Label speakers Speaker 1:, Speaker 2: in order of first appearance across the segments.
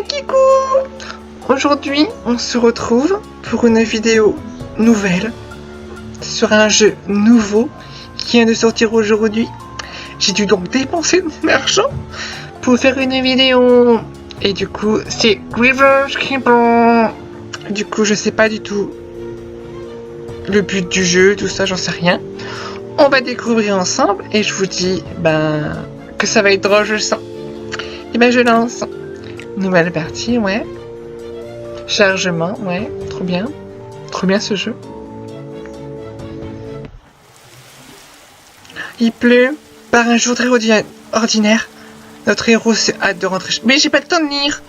Speaker 1: Kikou! Aujourd'hui, on se retrouve pour une vidéo nouvelle sur un jeu nouveau qui vient de sortir aujourd'hui. J'ai dû donc dépenser de mon argent pour faire une vidéo. Et du coup, c'est Reverse Keeper. Du coup, je sais pas du tout le but du jeu, tout ça, j'en sais rien. On va découvrir ensemble et je vous dis que ça va être drôle, je le sens. Et je lance. Nouvelle partie, ouais. Chargement, ouais. Trop bien. Trop bien ce jeu. Il pleut. Par un jour très ordinaire, notre héros se hâte de rentrer chez... Mais j'ai pas le temps de lire.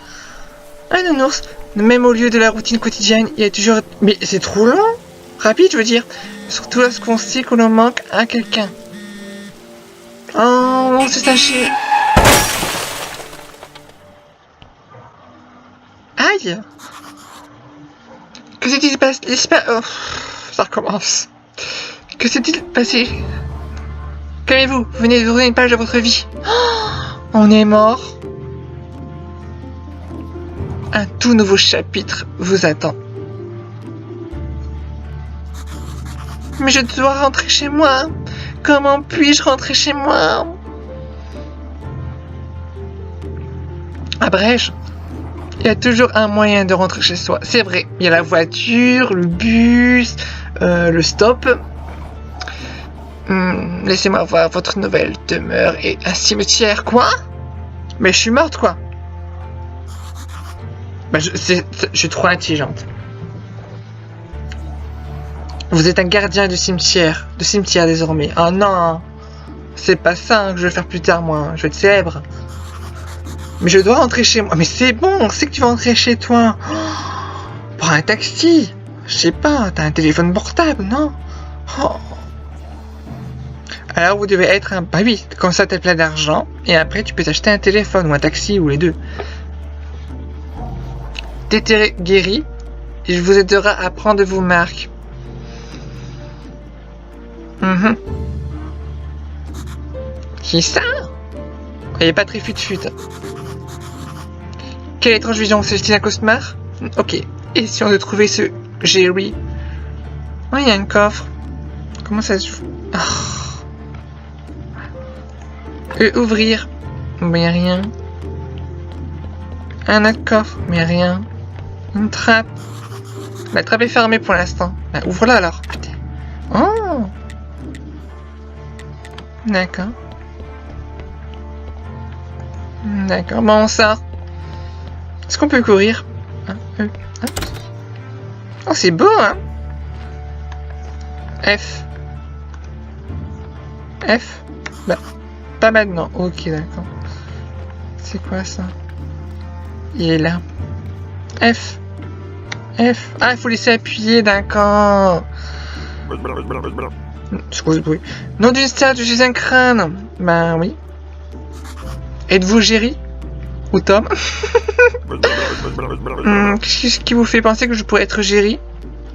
Speaker 1: Un nounours, même au lieu de la routine quotidienne, il y a toujours... Mais c'est trop long. Rapide, je veux dire. Surtout lorsqu'on sait qu'on en manque à quelqu'un. Oh, c'est sachet. Aïe. Que s'est-il passé? Oh, ça recommence. Que s'est-il passé? Calmez-vous, venez de tourner une page de votre vie. Oh, on est mort. Un tout nouveau chapitre vous attend. Mais je dois rentrer chez moi. Comment puis-je rentrer chez moi? À Brèche, il y a toujours un moyen de rentrer chez soi. C'est vrai, il y a la voiture, le bus, le stop. Laissez-moi voir votre nouvelle demeure et un cimetière. Quoi? Mais je suis morte, quoi. Je suis trop intelligente. Vous êtes un gardien du cimetière désormais. Oh non, c'est pas ça que je vais faire plus tard, moi. Je vais être célèbre. Mais je dois rentrer chez moi. Mais c'est bon, on sait que tu vas rentrer chez toi. Oh, prends un taxi. Je sais pas, t'as un téléphone portable, non? Oh. Alors vous devez être un... Bah oui, comme ça t'as plein d'argent. Et après tu peux t'acheter un téléphone ou un taxi ou les deux. T'es guéri. Et je vous aiderai à prendre vos marques. Qui ça? Il est pas très fut-fut. Quelle étrange vision, c'est un cauchemar? Ok. Et si on devait trouver ce Jerry? Oh, il y a un coffre. Comment ça se joue? Ouvrir. Mais rien. Un autre coffre. Mais rien. Une trappe. La trappe est fermée pour l'instant. Ouvre-la alors. Putain. Oh. D'accord. D'accord. Bon, on sort. Est-ce qu'on peut courir? Oh, c'est beau, hein? F. F? Pas maintenant. Ok, d'accord. C'est quoi ça? Il est là. F. F. Ah, il faut laisser appuyer, d'accord. C'est quoi ce bruit? Nom d'une star, je suis un crâne. Oui. Êtes-vous Jerry? Ou Tom? Qu'est-ce qui vous fait penser que je pourrais être Jerry?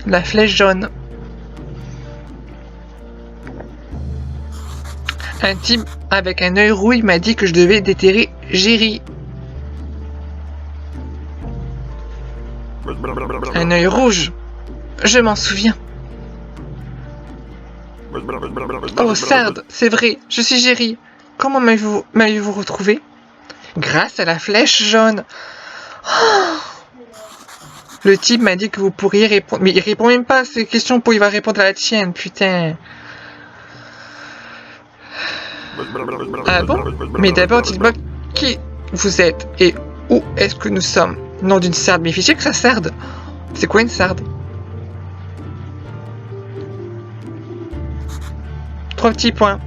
Speaker 1: La flèche jaune. Un type avec un œil rouille m'a dit que je devais déterrer Jerry. Un œil rouge. Je m'en souviens. Oh, Sardes, c'est vrai, je suis Jerry. Comment m'avez-vous retrouvé? Grâce à la flèche jaune. Oh, le type m'a dit que vous pourriez répondre. Mais il répond même pas à ces questions pour il va répondre à la tienne, putain. Ah bon? Mais d'abord, dites-moi qui vous êtes et où est-ce que nous sommes? Nom d'une sarde, mais fichier que ça sarde. C'est quoi une sarde? 3 petits points.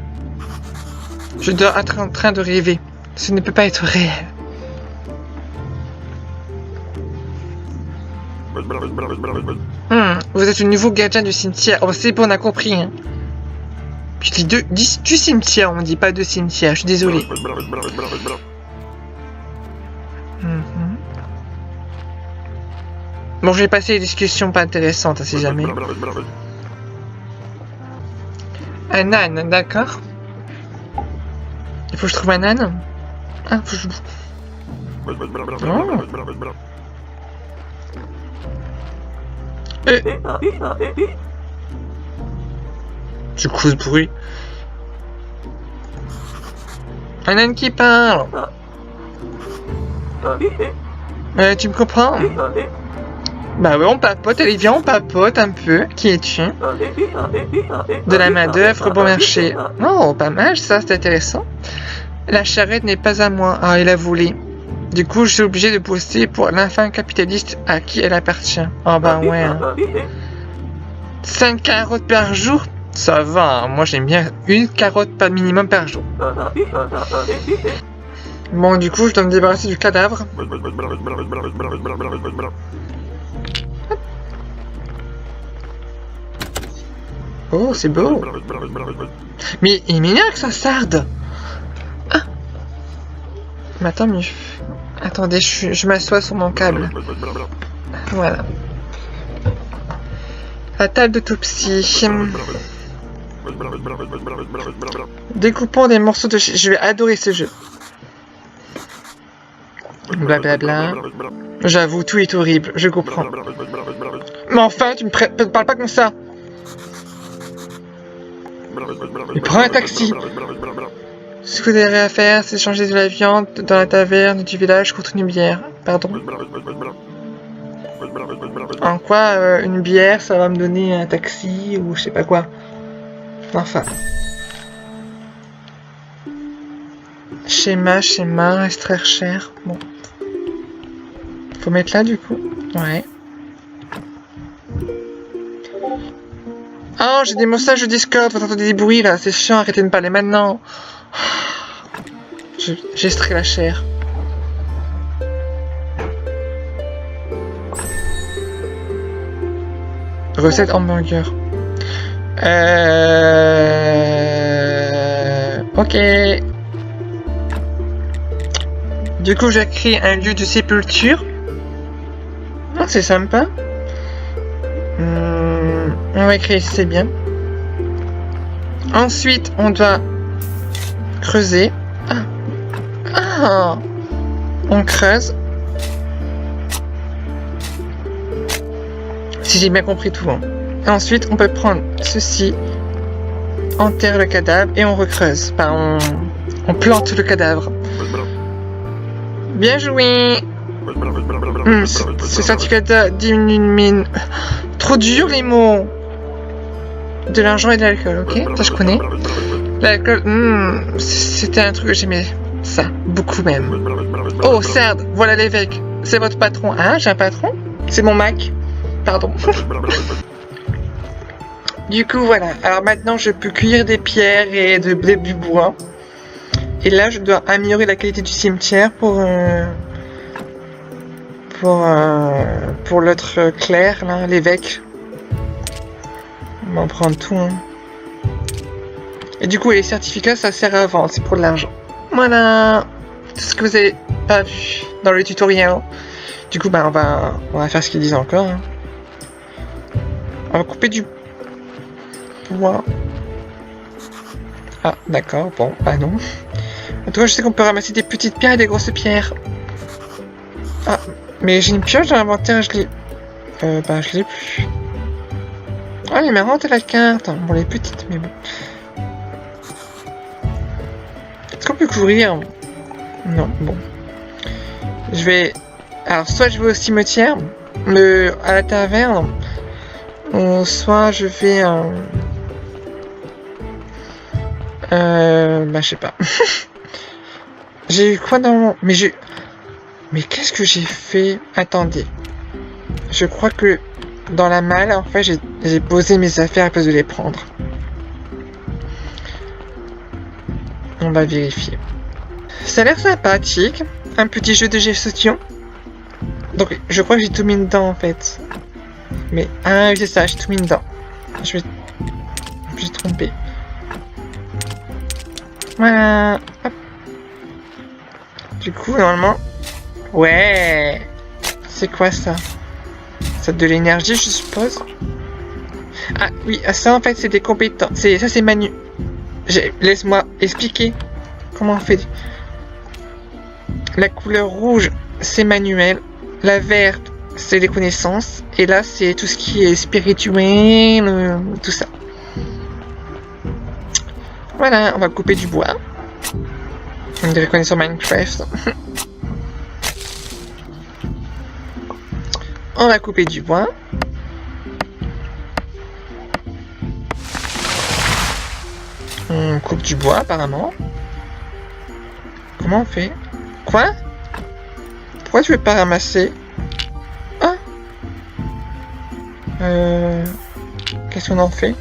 Speaker 1: Je dois être en train de rêver. Ce ne peut pas être réel. Vous êtes le nouveau gardien du cimetière. Oh, c'est bon, on a compris. Hein. Je dis du cimetière, on dit pas de cimetière. Je suis désolé. Bon, je vais passer les discussions pas intéressantes, si jamais. Un âne, d'accord. Il faut que je trouve un âne. Ah, faut que je... C'est quoi ce bruit? Un âne qui parle. Tu me comprends? Bah ouais, on papote, allez viens, on papote un peu. Qui es-tu? De la main d'œuvre bon marché. Oh, pas mal ça, c'est intéressant. La charrette n'est pas à moi. Ah, il a volé. Du coup, je suis obligé de bosser pour l'infâme capitaliste à qui elle appartient. Ah bah ouais. Hein. 5 carottes par jour? Ça va, hein. Moi j'aime bien une carotte par minimum par jour. Bon, du coup, je dois me débarrasser du cadavre. Oh, c'est beau. Mais il m'énerve que ça sarde. Ah. Mais attends, mais... Attendez, je m'assois sur mon câble. Voilà. La table d'autopsie. Découpons des morceaux de... Je vais adorer ce jeu. Blablabla. J'avoue, tout est horrible, je comprends. Mais enfin, tu me parles pas comme ça. Mais prends un taxi. Ce que vous avez à faire, c'est changer de la viande dans la taverne du village contre une bière. Pardon. En quoi une bière, ça va me donner un taxi ou je sais pas quoi. Enfin. Schéma, extraire cher. Bon. Faut mettre là du coup. Ouais. Oh, j'ai des messages de Discord, vous entendez des bruits là, c'est chiant, arrêtez de me parler maintenant. J'ai extrait la chair. Recette hamburger. Ok. Du coup, j'ai créé un lieu de sépulture. Ah, c'est sympa. On va écrire, c'est bien. Ensuite, on doit creuser. Ah, on creuse. Si j'ai bien compris tout. Hein. Ensuite, on peut prendre ceci, enterre le cadavre et on recreuse. Enfin, on plante le cadavre. Bien joué. Ce certificat diminue une mine. Trop dur les mots. De l'argent et de l'alcool, ok? Ça je connais. L'alcool, c'était un truc que j'aimais. Ça, beaucoup même. Oh, Serd, voilà l'évêque. C'est votre patron. Ah, j'ai un patron? C'est mon Mac. Pardon. Du coup, voilà. Alors maintenant, je peux cueillir des pierres et du bois. Et là, je dois améliorer la qualité du cimetière pour l'autre clerc, là, l'évêque. On va en prendre tout. Hein. Et du coup, les certificats, ça sert à vendre. C'est pour de l'argent. Voilà. Tout ce que vous avez pas vu dans le tutoriel. Du coup, bah, on va faire ce qu'ils disent encore. Hein. On va couper du bois. Ah, d'accord. Bon, bah non. En tout cas, je sais qu'on peut ramasser des petites pierres et des grosses pierres. Ah, mais j'ai une pioche dans l'inventaire, je l'ai... bah, je l'ai plus. Ah, elle est marrante la carte. Bon, elle est petite, mais bon. Est-ce qu'on peut courir? Non, bon. Je vais... Alors, soit je vais au cimetière, à la taverne, ou soit je vais... bah, je sais pas. J'ai eu quoi dans mon... Mais qu'est-ce que j'ai fait? Attendez. Je crois que dans la malle, en fait, j'ai posé mes affaires à place de les prendre. On va vérifier. Ça a l'air sympathique. Un petit jeu de gestion. Donc, je crois que j'ai tout mis dedans, en fait. Mais, ah, c'est ça, j'ai tout mis dedans. Je me suis trompé. Voilà. Hop. Du coup, normalement... Ouais. C'est quoi ça? C'est de l'énergie, je suppose. Ah oui, ça en fait c'est des compétences. Ça c'est Manu. Laisse-moi expliquer comment on fait. La couleur rouge, c'est manuel. La verte, c'est les connaissances. Et là, c'est tout ce qui est spirituel, tout ça. Voilà, on va couper du bois. On dirait qu'on est sur Minecraft. On va couper du bois. On coupe du bois, apparemment. Comment on fait? Quoi? Pourquoi tu veux pas ramasser? Ah! Qu'est-ce qu'on en fait?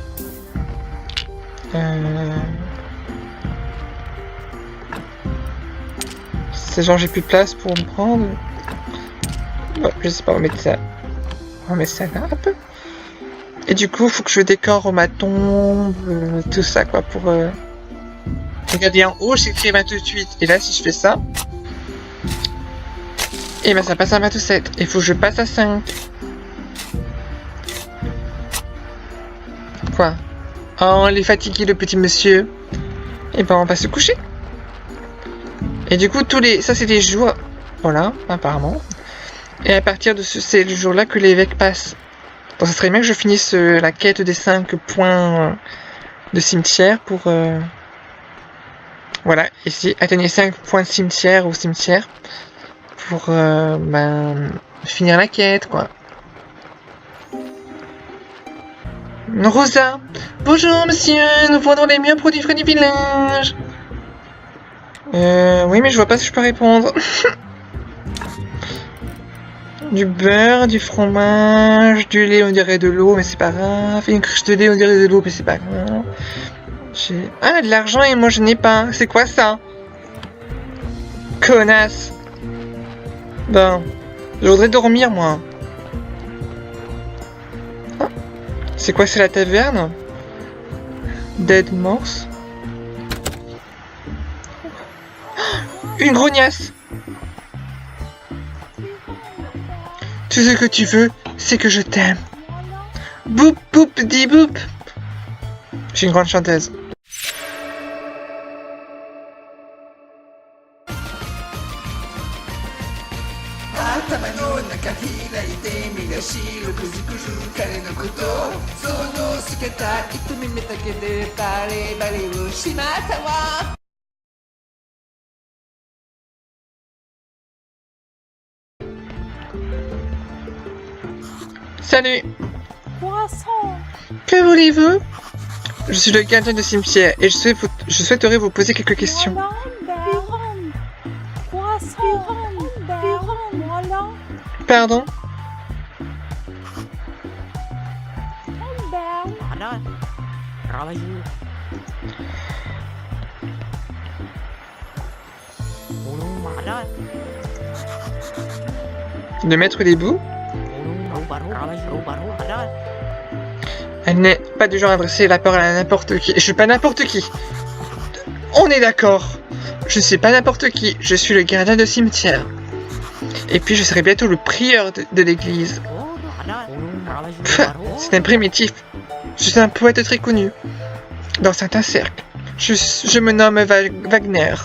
Speaker 1: C'est genre j'ai plus de place pour me prendre. Ouais, je sais pas, on va mettre ça. On va mettre ça là, hop. Et du coup, faut que je décore ma tombe, tout ça quoi pour. Regardez en haut, j'écris 28. Et là, si je fais ça, et ben ça passe à 27. Il faut que je passe à 5. Quoi? Oh, il est fatigué le petit monsieur. Et ben on va se coucher. Et du coup, ça c'est des jours. Voilà, apparemment. Et à partir de c'est le jour là que l'évêque passe. Donc ça serait bien que je finisse la quête des 5 points de cimetière pour... Voilà, ici, atteignez 5 points de cimetière au cimetière pour finir la quête, quoi. Rosa, bonjour monsieur, nous vendons les meilleurs produits frais du village. Oui, mais je vois pas si je peux répondre. Du beurre, du fromage, du lait, on dirait de l'eau, mais c'est pas grave. Une cruche de lait, on dirait de l'eau, mais c'est pas grave. Ah, de l'argent et moi je n'ai pas. C'est quoi ça? Connasse. Bon, je voudrais dormir, moi. Ah, c'est quoi, c'est la taverne? Dead Morse. Une grognasse. Tout ce que tu veux, c'est que je t'aime. Boop, boop, di boop. Je suis une grande chanteuse. Salut. Que voulez-vous? Je suis le gardien de cimetière et je souhaiterais vous poser quelques questions. Pardon? De mettre les bouts? Elle n'est pas du genre à adresser la parole à n'importe qui. Je suis pas n'importe qui. On est d'accord. Je suis pas n'importe qui. Je suis le gardien de cimetière. Et puis je serai bientôt le prieur de l'église. C'est un primitif. Je suis un poète très connu. Dans certains cercles. Je me nomme Wagner.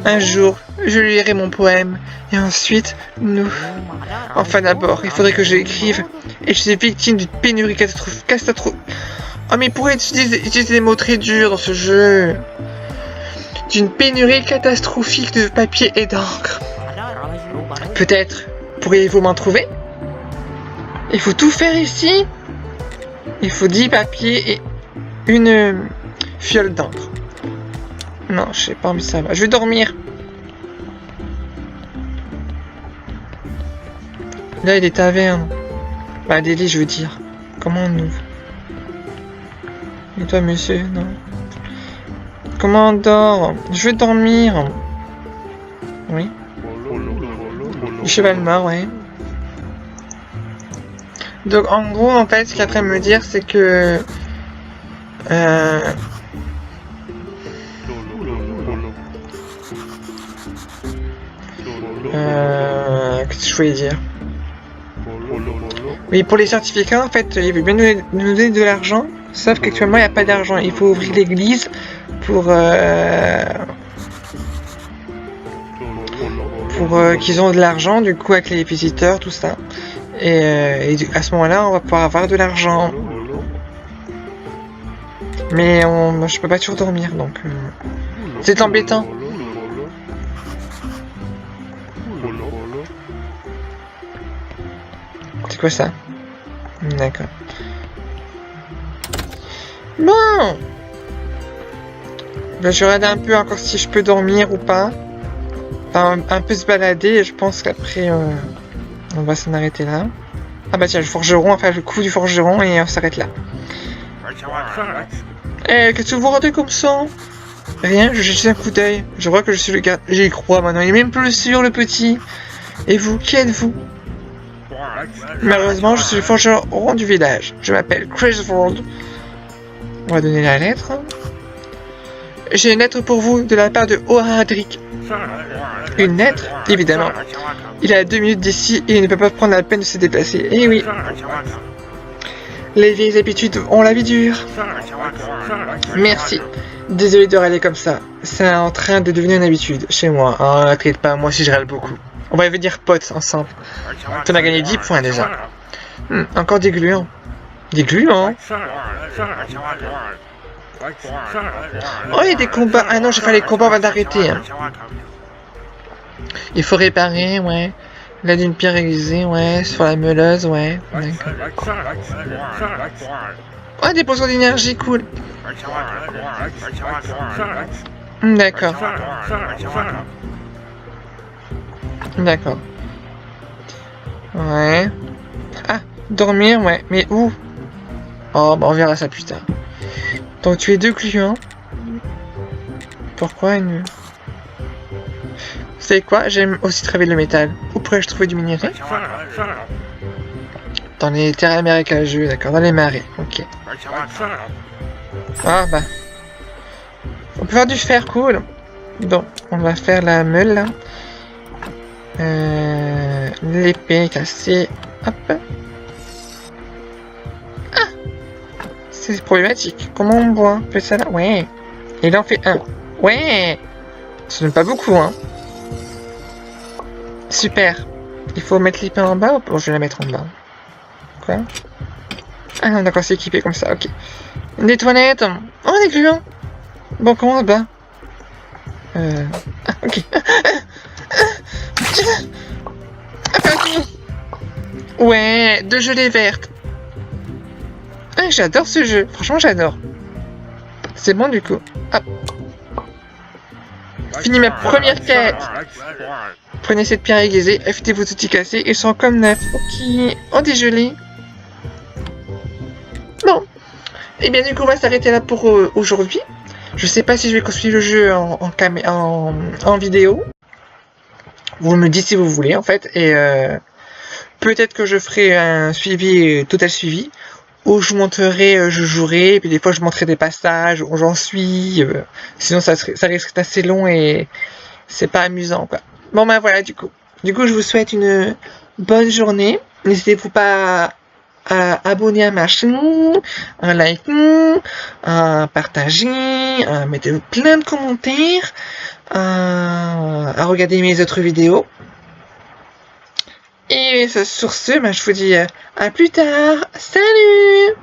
Speaker 1: Un jour, je lirai mon poème. Et ensuite, nous... Enfin d'abord, il faudrait que je l'écrive. Et je suis victime d'une pénurie catastrophique. Oh mais il pourrait utiliser des mots très durs dans ce jeu. D'une pénurie catastrophique de papier et d'encre. Peut-être pourriez-vous m'en trouver? Il faut tout faire ici. Il faut 10 papiers et une fiole d'encre. Non, je sais pas envie, ça va. Je vais dormir. Là, il y a des tavernes. Bah, des lits, je veux dire. Comment on ouvre? Et toi, monsieur? Non. Comment on dort? Je veux dormir. Oui. Le cheval mort, ouais. Donc, en gros, en fait, ce qu'il est en train de me dire, c'est que... Qu'est-ce que je voulais dire? Oui, pour les certificats, en fait, il veut bien nous donner de l'argent, sauf qu'actuellement, il n'y a pas d'argent. Il faut ouvrir l'église pour pour qu'ils ont de l'argent, du coup, avec les visiteurs, tout ça. Et à ce moment-là, on va pouvoir avoir de l'argent. Mais je peux pas toujours dormir, donc... c'est embêtant. C'est quoi ça? D'accord. Bon! Ben, je regarde un peu encore si je peux dormir ou pas. Enfin, un peu se balader, et je pense qu'après, on va s'en arrêter là. Ah bah tiens, le forgeron, enfin le coup du forgeron, et on s'arrête là. Eh, qu'est-ce que vous regardez comme ça? Rien, je jette un coup d'œil. Je vois que je suis le gars. J'y crois maintenant, il est même plus sûr, le petit. Et vous, qui êtes-vous? Malheureusement, je suis le forgeron du village. Je m'appelle Crisford. On va donner la lettre. J'ai une lettre pour vous de la part de Horadric. Une lettre? Évidemment. Il est à 2 minutes d'ici et il ne peut pas prendre la peine de se déplacer. Eh oui. Les vieilles habitudes ont la vie dure. Merci. Désolé de râler comme ça. C'est en train de devenir une habitude chez moi. Oh, t'inquiète pas, moi aussi je râle beaucoup. On va devenir potes ensemble. T'en as gagné 10 points déjà. Encore des gluants. Des gluants? Oh, il y a des combats. Ah non, j'ai fait les combats, on va l'arrêter. Hein. Il faut réparer, ouais. Là d'une pierre aiguisée, ouais. Sur la meuleuse, ouais. Oh, des potions d'énergie, cool. D'accord. D'accord. Ouais. Ah, dormir, ouais. Mais où? Oh, bah on verra ça plus tard. Donc tu es 2 clients. Pourquoi une... Vous savez quoi? J'aime aussi travailler le métal. Où pourrais-je trouver du minerai? Dans les terrains marécageux, d'accord. Dans les marais, ok. Ah bah. On peut faire du fer, cool. Bon, on va faire la meule là. L'épée cassée. Hop. Ah! C'est problématique. Comment on voit? On fait ça là? Ouais. Et là on fait un. Ouais! Ça donne pas beaucoup, hein. Super. Il faut mettre l'épée en bas ou bon, je vais la mettre en bas. Quoi? Ah non, d'accord, c'est équipé comme ça, ok. Des toilettes. Oh, des gluants. Bon, comment en bas? Ah, ok. Ouais, de gelée verte. Ah, j'adore ce jeu. Franchement, j'adore. C'est bon, du coup. Hop. Fini ma première quête. Prenez cette pierre aiguisée, affûtez vos outils cassés, ils sont comme neufs. Ok. Oh, des gelées. Bon. Et bien, du coup, on va s'arrêter là pour aujourd'hui. Je sais pas si je vais construire le jeu en vidéo. Vous me dites si vous voulez, en fait. Et peut-être que je ferai un suivi, total suivi. Où je montrerai, je jouerai. Et puis des fois, je montrerai des passages où j'en suis. Sinon, ça risque d'être assez long et c'est pas amusant, quoi. Bon, ben voilà, du coup. Du coup, je vous souhaite une bonne journée. N'hésitez-vous pas à abonner à ma chaîne, à liker, à partager, à mettre plein de commentaires, à regarder mes autres vidéos. Et sur ce, ben, je vous dis à plus tard. Salut!